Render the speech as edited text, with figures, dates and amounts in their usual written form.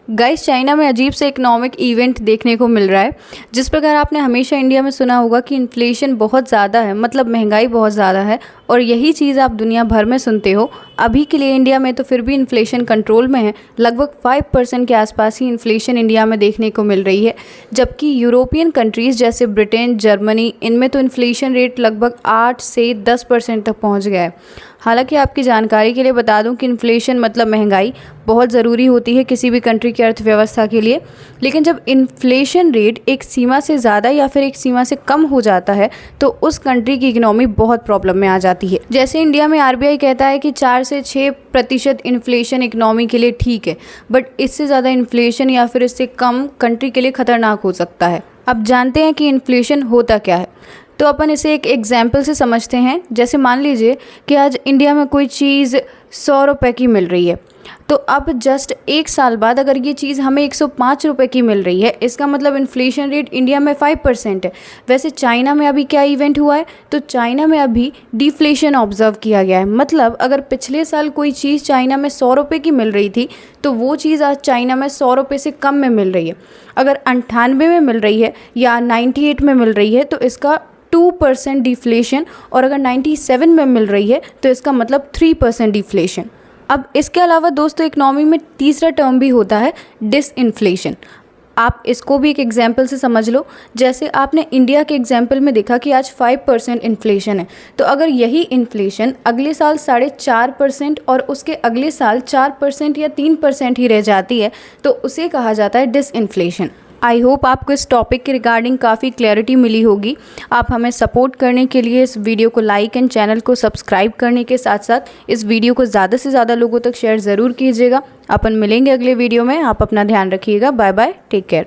Guys, China में अजीब से इकोनॉमिक इवेंट देखने को मिल रहा है। जिस प्रकार आपने हमेशा इंडिया में सुना होगा कि इन्फ्लेशन बहुत ज़्यादा है, मतलब महंगाई बहुत ज़्यादा है, और यही चीज़ आप दुनिया भर में सुनते हो। अभी के लिए इंडिया में तो फिर भी इन्फ्लेशन कंट्रोल में है। लगभग 5% के आसपास ही इन्फ्लेशन इंडिया में देखने को मिल रही है, जबकि यूरोपियन कंट्रीज़ जैसे ब्रिटेन, जर्मनी, इनमें तो इन्फ्लेशन रेट लगभग 8 से 10% तक पहुँच गया है। हालांकि आपकी जानकारी के लिए बता दूं कि इन्फ्लेशन मतलब महंगाई बहुत ज़रूरी होती है किसी भी कंट्री की अर्थव्यवस्था के लिए, लेकिन जब इन्फ्लेशन रेट एक सीमा से ज़्यादा या फिर एक सीमा से कम हो जाता है तो उस कंट्री की इकोनॉमी बहुत प्रॉब्लम में आ जाती है। जैसे इंडिया में आरबीआई कहता है कि 4 से 6% इन्फ्लेशन इकोनॉमी के लिए ठीक है, बट इससे ज़्यादा इन्फ्लेशन या फिर इससे कम कंट्री के लिए ख़तरनाक हो सकता है। अब जानते हैं कि इन्फ्लेशन होता क्या है, तो अपन इसे एक एग्जाम्पल से समझते हैं। जैसे मान लीजिए कि आज इंडिया में कोई चीज़ 100 रुपये की मिल रही है, तो अब जस्ट 1 साल बाद अगर ये चीज़ हमें 105 रुपये की मिल रही है, इसका मतलब इन्फ्लेशन रेट इंडिया में 5% है। वैसे चाइना में अभी क्या इवेंट हुआ है, तो चाइना में अभी डिफ्लेशन ऑब्जर्व किया गया है। मतलब अगर पिछले साल कोई चीज़ चाइना में 100 रुपये की मिल रही थी, तो वो चीज़ आज चाइना में 100 रुपये से कम में मिल रही है। अगर 98 में मिल रही है या 98 में मिल रही है तो इसका 2% डिफ्लेशन, और अगर 97 में मिल रही है तो इसका मतलब 3% डिफ्लेशन। अब इसके अलावा दोस्तों इकोनॉमी में तीसरा टर्म भी होता है डिसइन्फ्लेशन। आप इसको भी एक एग्जाम्पल से समझ लो। जैसे आपने इंडिया के एग्जाम्पल में देखा कि आज 5% इन्फ्लेशन है, तो अगर यही इन्फ्लेशन अगले साल 4.5% और उसके अगले साल 4% या 3% ही रह जाती है तो उसे कहा जाता है डिसइन्फ्लेशन। आई होप आपको इस टॉपिक के रिगार्डिंग काफ़ी क्लैरिटी मिली होगी। आप हमें सपोर्ट करने के लिए इस वीडियो को लाइक एंड चैनल को सब्सक्राइब करने के साथ साथ इस वीडियो को ज़्यादा से ज़्यादा लोगों तक शेयर ज़रूर कीजिएगा। अपन मिलेंगे अगले वीडियो में। आप अपना ध्यान रखिएगा। Bye bye, take care.